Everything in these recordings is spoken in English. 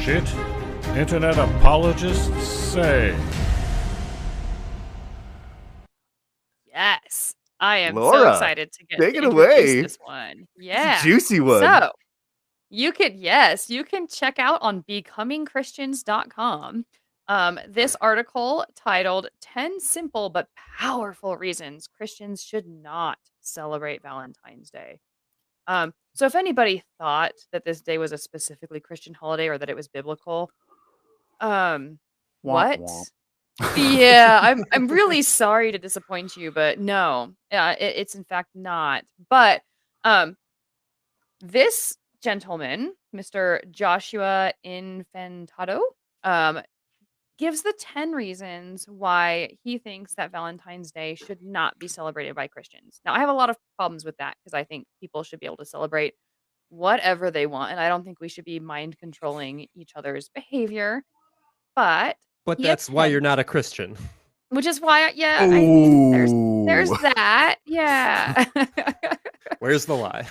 shit internet apologists say. Yes, I am so Laura, excited to take it introduce away. this one. It's Yeah. a juicy one. So, you can check out on becomingchristians.com this article titled 10 Simple but Powerful Reasons Christians Should Not Celebrate Valentine's Day. So if anybody thought that this day was a specifically Christian holiday or that it was biblical, Womp what? womp. Yeah, I'm really sorry to disappoint you, but no, it's in fact not. But this gentleman, Mr. Joshua Infantado, gives the 10 reasons why he thinks that Valentine's Day should not be celebrated by Christians. Now, I have a lot of problems with that because I think people should be able to celebrate whatever they want, and I don't think we should be mind controlling each other's behavior. But he has that's why 10 you're not a Christian. which is why, yeah, I think there's Ooh. that. Yeah. Where's the lie?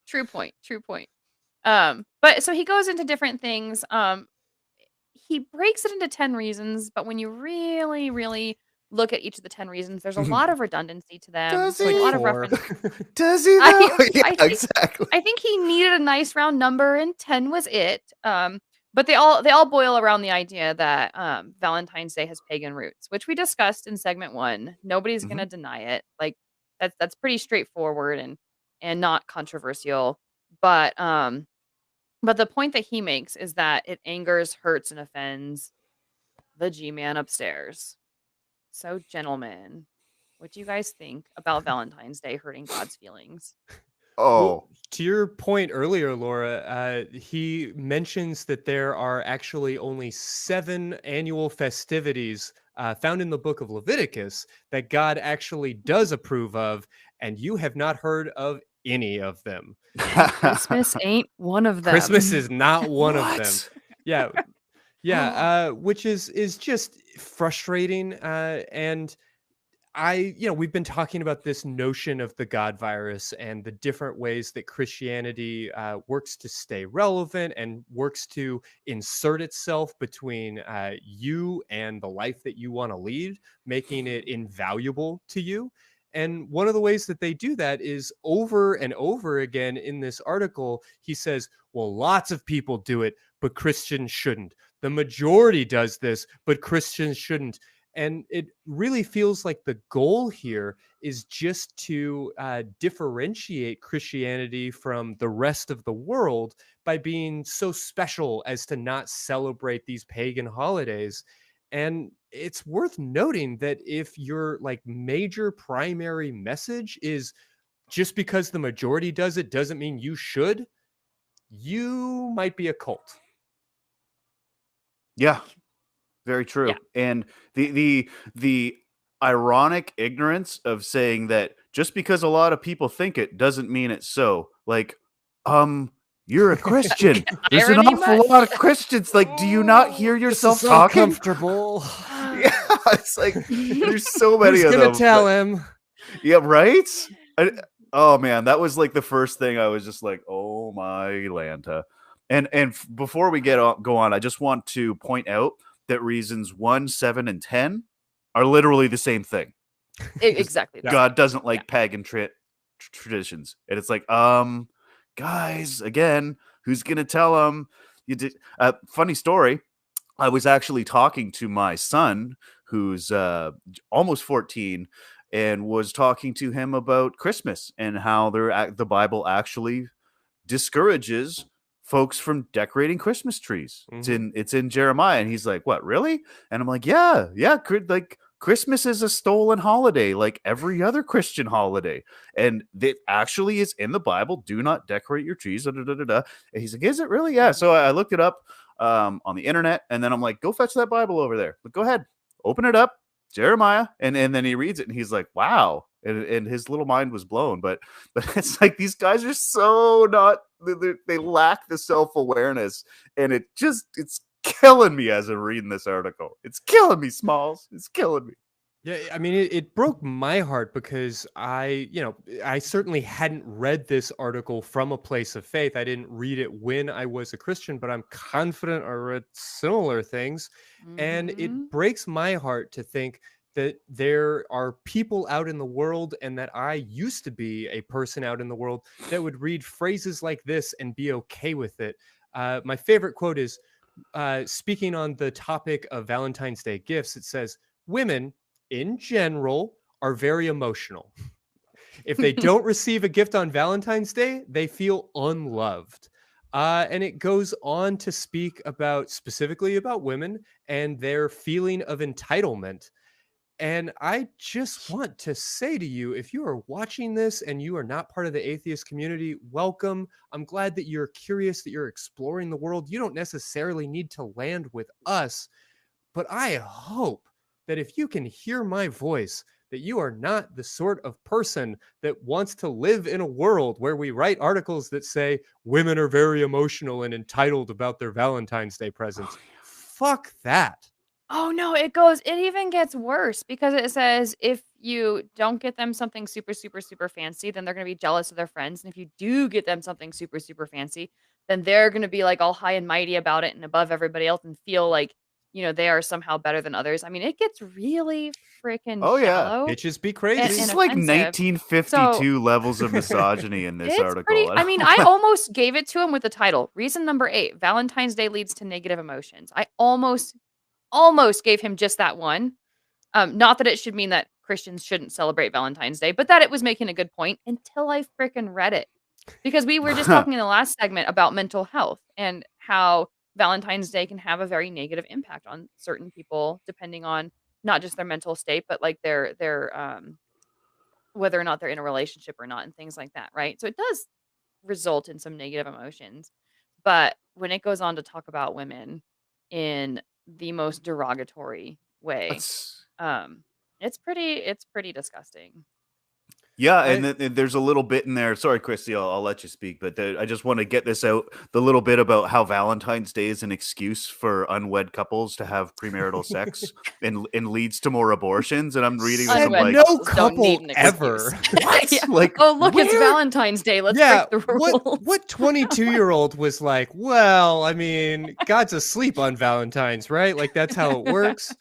True point. But so he goes into different things. He breaks it into 10 reasons, but when you really, really look at each of the 10 reasons, there's a lot of redundancy to them. Does There's he? a lot of Four. reference. Does he though? I think- Exactly. I think he needed a nice round number, and 10 was it. But they all boil around the idea that Valentine's Day has pagan roots, which we discussed in segment 1. Nobody's gonna deny it. Like that's pretty straightforward and not controversial. But the point that he makes is that it angers, hurts, and offends the G-man upstairs. So, gentlemen, what do you guys think about Valentine's Day hurting God's feelings? Oh, Well, to your point earlier, Laura, he mentions that there are actually only 7 annual festivities found in the book of Leviticus that God actually does approve of, and you have not heard of any of them. Christmas ain't one of them. Christmas is not one of them. What? Yeah, which is just frustrating. And we've been talking about this notion of the God virus and the different ways that Christianity works to stay relevant and works to insert itself between you and the life that you want to lead, making it invaluable to you. And one of the ways that they do that is over and over again in this article, he says, well, lots of people do it, but Christians shouldn't. The majority does this, but Christians shouldn't. And it really feels like the goal here is just to differentiate Christianity from the rest of the world by being so special as to not celebrate these pagan holidays. And it's worth noting that if your like major primary message is just because the majority does it doesn't mean you should, you might be a cult. Yeah, very true. Yeah. And the ironic ignorance of saying that just because a lot of people think it doesn't mean it's so. Like, you're a Christian. There's an Irony awful much? lot of Christians. Like, do you not hear yourself talking? Comfortable. Yeah, it's like there's so many Who's of gonna them. tell but- him? Yeah, right? Oh man, that was like the first thing I was just like, oh my Lanta. And before we go on, I just want to point out that reasons 1, 7, and 10 are literally the same thing. Exactly. God doesn't like pagan traditions. And it's like, guys, again, who's gonna tell him? You did. Funny story. I was actually talking to my son, who's almost 14, and was talking to him about Christmas and how the Bible actually discourages folks from decorating Christmas trees. It's in Jeremiah, and he's like, "What, really?" And I'm like, "Yeah, like Christmas is a stolen holiday, like every other Christian holiday, and that actually is in the Bible. Do not decorate your trees." And he's like, "Is it really?" Yeah. So I looked it up on the internet, and then I'm like, "Go fetch that Bible over there. But go ahead, open it up, Jeremiah," and then he reads it, and he's like, "Wow." And his little mind was blown, but it's like these guys are so not, they lack the self-awareness, and it's killing me as I'm reading this article. It's killing me, Smalls. It's killing me. Yeah, I mean, it broke my heart because I certainly hadn't read this article from a place of faith. I didn't read it when I was a Christian, but I'm confident I read similar things. And it Mhm. breaks my heart to think that there are people out in the world and that I used to be a person out in the world that would read phrases like this and be okay with it. My favorite quote is speaking on the topic of Valentine's Day gifts. It says, "Women in general are very emotional. If they don't receive a gift on Valentine's Day, they feel unloved." And it goes on to speak about specifically about women and their feeling of entitlement. And I just want to say to you, if you are watching this and you are not part of the atheist community, welcome. I'm glad that you're curious, that you're exploring the world. You don't necessarily need to land with us, but I hope that if you can hear my voice, that you are not the sort of person that wants to live in a world where we write articles that say women are very emotional and entitled about their Valentine's Day presents. Fuck that. Oh no, it even gets worse because it says if you don't get them something super, super, super fancy, then they're gonna be jealous of their friends. And if you do get them something super, super fancy, then they're gonna be like all high and mighty about it and above everybody else and feel like, they are somehow better than others. I mean, it gets really freaking Oh yeah. shallow Bitches be and, This crazy. and is like offensive. So 1952 levels of misogyny in this it's article. pretty, I mean, I almost gave it to him with the title. Reason number 8, Valentine's Day leads to negative emotions. I almost gave him just that one. Not that it should mean that Christians shouldn't celebrate Valentine's Day, but that it was making a good point until I freaking read it. Because we were just talking in the last segment about mental health and how Valentine's Day can have a very negative impact on certain people depending on not just their mental state, but like their whether or not they're in a relationship or not and things like that, right? So it does result in some negative emotions. But when it goes on to talk about women in the most derogatory way, That's it's pretty disgusting. Yeah, I and then there's a little bit in there. Sorry, Christy, I'll let you speak, but I just want to get this out. The little bit about how Valentine's Day is an excuse for unwed couples to have premarital sex and leads to more abortions. And I'm reading this, I'm Unwed like, no couples don't need couple an ever. excuse. what? Yeah. Like, Oh, look, it's where? Valentine's Day. Let's Yeah, break the rules. what 22-year-old was like, well, I mean, God's asleep on Valentine's, right? Like that's how it works.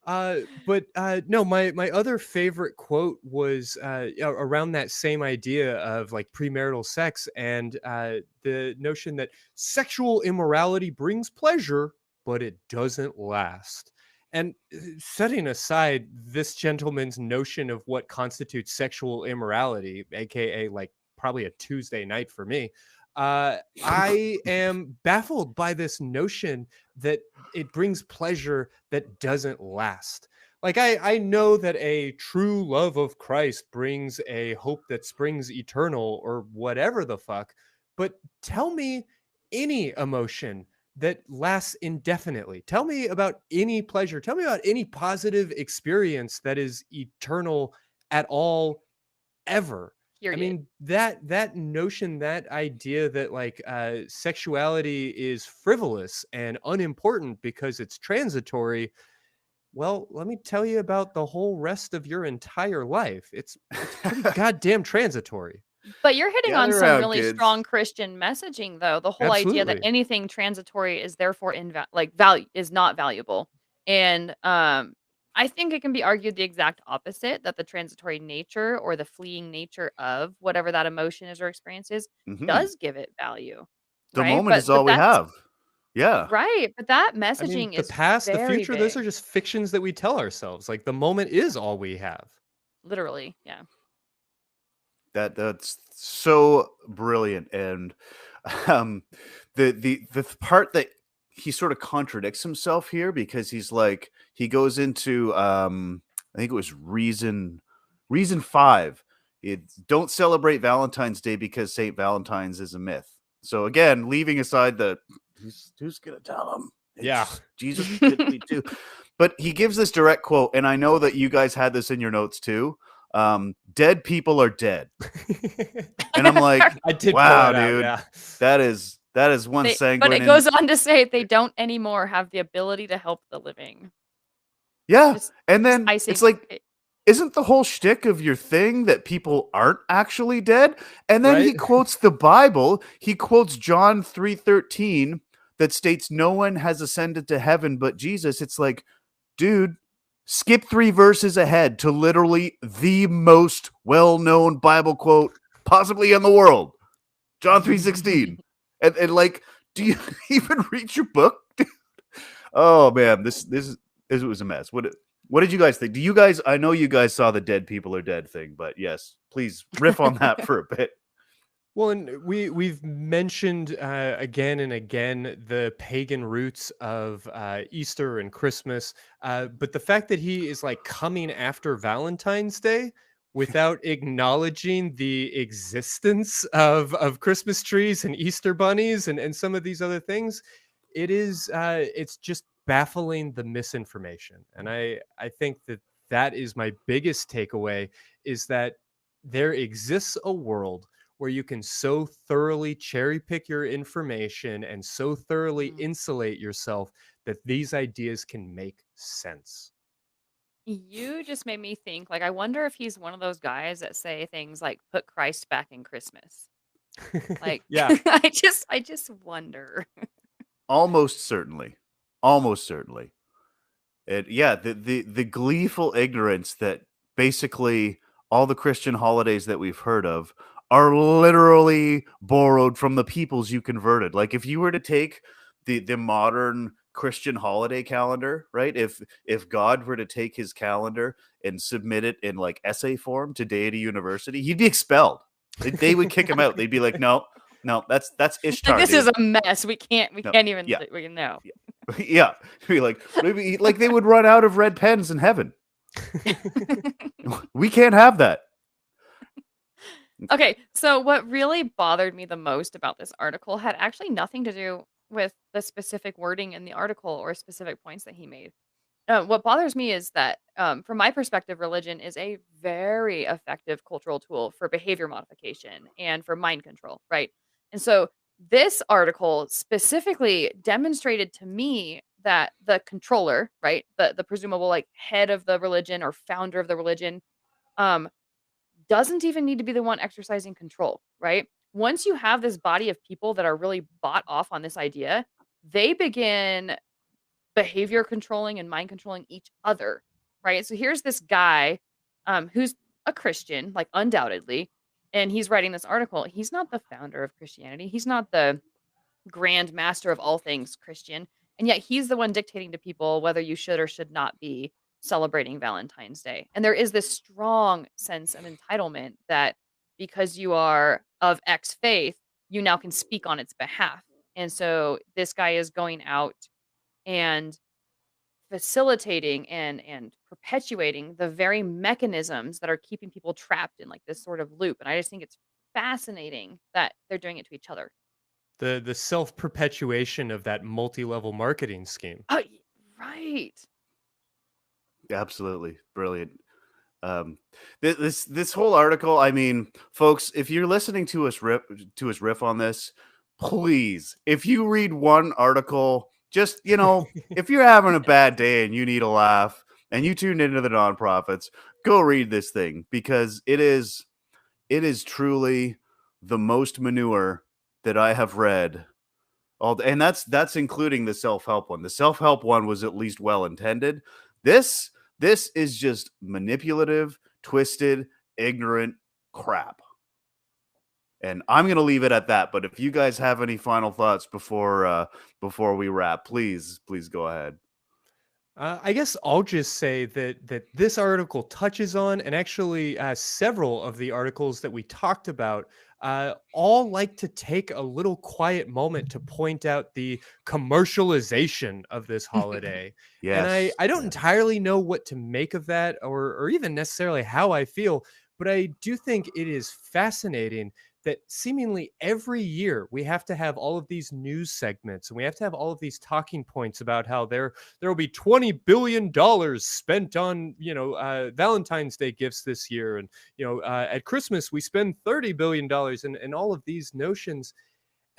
But no, my other favorite quote was around that same idea of like premarital sex and the notion that sexual immorality brings pleasure, but it doesn't last. And setting aside this gentleman's notion of what constitutes sexual immorality, aka like probably a Tuesday night for me, I am baffled by this notion that it brings pleasure that doesn't last. Like I know that a true love of Christ brings a hope that springs eternal or whatever the fuck, but tell me any emotion that lasts indefinitely. Tell me about any pleasure. Tell me about any positive experience that is eternal at all ever. I Period. mean that notion, that idea that like sexuality is frivolous and unimportant because it's transitory. Well, let me tell you about the whole rest of your entire life. It's pretty goddamn transitory. But you're hitting on Gather some around, really kids. strong Christian messaging, though. The whole idea that Absolutely. anything transitory is therefore value is not valuable, and I think it can be argued the exact opposite, that the transitory nature or the fleeting nature of whatever that emotion is or experience is Mhm. does give it value, The right? moment is all we That's have. Yeah. right. But that I mean, messaging the is past, the very future, those are big, just fictions that we tell ourselves. Like the moment is all we have. literally. Yeah. That's so brilliant. And um the part that he sort of contradicts himself here, because he's like, he goes into I think it was reason 5. It's don't celebrate Valentine's Day because St. Valentine's is a myth. So again, leaving aside the who's gonna tell him? Yeah. Jesus could be too. But he gives this direct quote, and I know that you guys had this in your notes too. Dead people are dead. And I'm like, I did wow, pull it out, dude, yeah. that is one But sanguine. it goes on to say they don't anymore have the ability to help the living. Yeah. Just And just then icing it's like, it. isn't the whole shtick of your thing that people aren't actually dead? And then he Right? quotes the Bible. He quotes John 3:13 that states no one has ascended to heaven but Jesus. It's like, dude, skip 3 verses ahead to literally the most well-known Bible quote possibly in the world. John 3:16. And like, do you even read your book? Oh man, this was a mess. What did you guys think? Do you guys, I know you guys saw the dead people are dead thing, but yes, please riff on that for a bit. Well, and we've mentioned again and again the pagan roots of Easter and Christmas, but the fact that he is like coming after Valentine's Day without acknowledging the existence of Christmas trees and Easter bunnies and some of these other things, it's just baffling the misinformation. And I think that is my biggest takeaway, is that there exists a world where you can so thoroughly cherry pick your information and so thoroughly insulate yourself that these ideas can make sense. You just made me think, like, I wonder if he's one of those guys that say things like, "Put Christ back in Christmas." Like, Yeah. I just wonder. Almost certainly. Almost certainly. Yeah, the gleeful ignorance that basically all the Christian holidays that we've heard of are literally borrowed from the peoples you converted. Like if you were to take the modern Christian holiday calendar, right? If God were to take his calendar and submit it in like essay form to Deity University, he'd be expelled. They would kick him out. They'd be like, no, that's Ishtar. Like, this dude. is a mess. We can't even. Yeah. We can know. Yeah, be like maybe like they would run out of red pens in heaven. We can't have that. Okay, so what really bothered me the most about this article had actually nothing to do with the specific wording in the article or specific points that he made. What bothers me is that, from my perspective, religion is a very effective cultural tool for behavior modification and for mind control, right? And so this article specifically demonstrated to me that the controller, right, the presumable like head of the religion or founder of the religion, um, doesn't even need to be the one exercising control, right? Once you have this body of people that are really bought off on this idea, they begin behavior controlling and mind controlling each other, right? So here's this guy who's a Christian, like undoubtedly, and he's writing this article. He's not the founder of Christianity. He's not the grand master of all things Christian. And yet he's the one dictating to people whether you should or should not be celebrating Valentine's Day. And there is this strong sense of entitlement that because you are of X faith, you now can speak on its behalf. And so this guy is going out and facilitating and perpetuating the very mechanisms that are keeping people trapped in like this sort of loop. And I just think it's fascinating that they're doing it to each other. The self-perpetuation of that multi-level marketing scheme. Oh, right. Absolutely brilliant. This whole article, I mean, folks, if you're listening to us riff on this, please, if you read one article, just, if you're having a bad day and you need a laugh and you tuned into the nonprofits, go read this thing, because it is truly the most manure that I have read. And that's including the self-help one. The self-help one was at least well intended. This is just manipulative, twisted, ignorant crap. And I'm going to leave it at that. But if you guys have any final thoughts before we wrap, please go ahead. I guess I'll just say that this article touches on, and actually several of the articles that we talked about, all like to take a little quiet moment to point out the commercialization of this holiday. Yes. And I don't entirely know what to make of that, or even necessarily how I feel, but I do think it is fascinating that seemingly every year we have to have all of these news segments and we have to have all of these talking points about how there will be $20 billion spent on, Valentine's Day gifts this year. And, at Christmas, we spend $30 billion and all of these notions.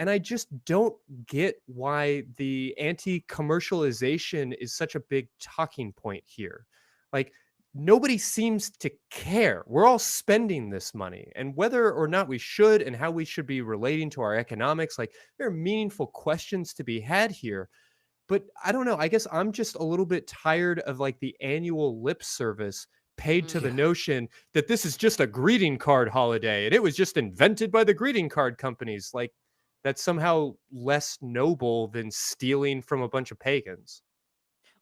And I just don't get why the anti-commercialization is such a big talking point here. Like, nobody seems to care. We're all spending this money, and whether or not we should and how we should be relating to our economics, like, there are meaningful questions to be had here. But I don't know. I guess I'm just a little bit tired of like the annual lip service paid to the notion that this is just a greeting card holiday and it was just invented by the greeting card companies. Like, that's somehow less noble than stealing from a bunch of pagans.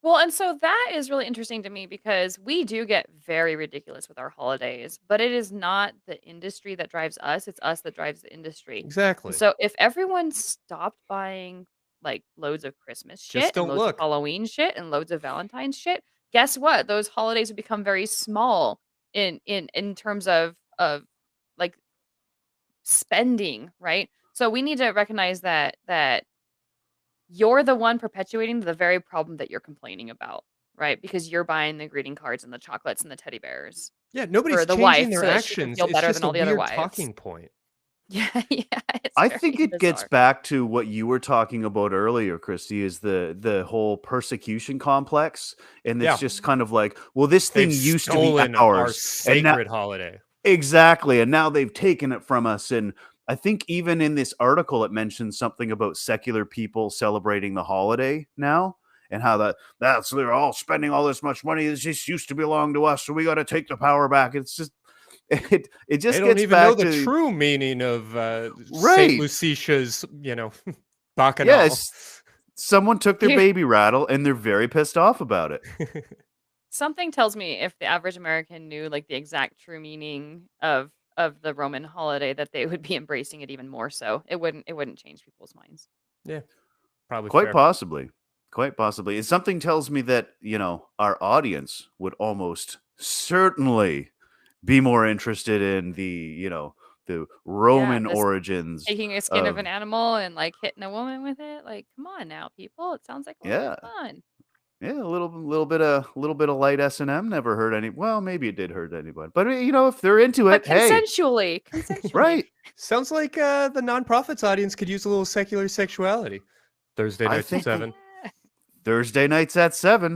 Well, and so that is really interesting to me because we do get very ridiculous with our holidays, but it is not the industry that drives us. It's us that drives the industry. Exactly. And so if everyone stopped buying like loads of Christmas Just shit and don't loads look. of Halloween shit and loads of Valentine's shit, guess what? Those holidays would become very small in terms of like spending, right? So we need to recognize that you're the one perpetuating the very problem that you're complaining about, right? Because you're buying the greeting cards and the chocolates and the teddy bears Yeah, nobody's for the changing wife their so that she can actions. feel It's better just than a all the other weird wives. talking point. Yeah, it's I very think it gets bizarre. back to what you were talking about earlier, Christy, is the whole persecution complex, and it's Yeah. just kind of like, well, this thing They've used to be stolen our ours, and now sacred holiday. exactly, and now they've taken it from us. And I think even in this article, it mentions something about secular people celebrating the holiday now, and how that's they're all spending all this much money. This just used to belong to us, so we got to take the power back. It's just it just They don't gets even know back the to true meaning of Right. St. Lucetia's, bacchanal. yes. Someone took their baby rattle, and they're very pissed off about it. Something tells me if the average American knew like the exact true meaning of the Roman holiday that they would be embracing it even more so. It wouldn't change people's minds. Yeah, probably Quite fair. possibly. Quite possibly. And something tells me that, our audience would almost certainly be more interested in the Roman this origins. Taking a skin of of- an animal and like hitting a woman with it. Like, come on now, people. It sounds like a lot of fun. Yeah, a little bit of light S&M never hurt any. Well, maybe it did hurt anybody. But if they're into it, But hey, consensually. right. Sounds like the nonprofits audience could use a little secular sexuality. Thursday I nights at think 7. Thursday nights at 7.